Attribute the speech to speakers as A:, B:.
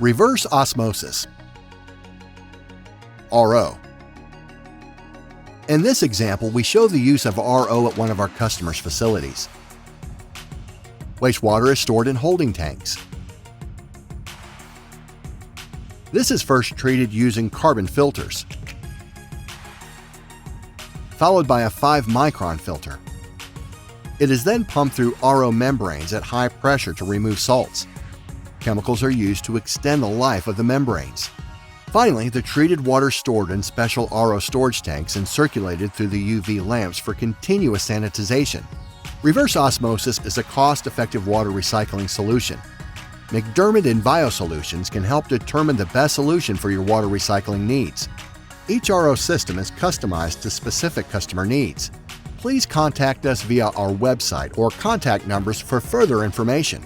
A: Reverse osmosis. RO. In this example, we show the use of RO at one of our customers' facilities. Wastewater is stored in holding tanks. This is first treated using carbon filters, followed by a 5-micron filter. It is then pumped through RO membranes at high pressure to remove salts. Chemicals are used to extend the life of the membranes. Finally, the treated water is stored in special RO storage tanks and circulated through the UV lamps for continuous sanitization. Reverse osmosis is a cost-effective water recycling solution. MacDermid Envio Solutions can help determine the best solution for your water recycling needs. Each RO system is customized to specific customer needs. Please contact us via our website or contact numbers for further information.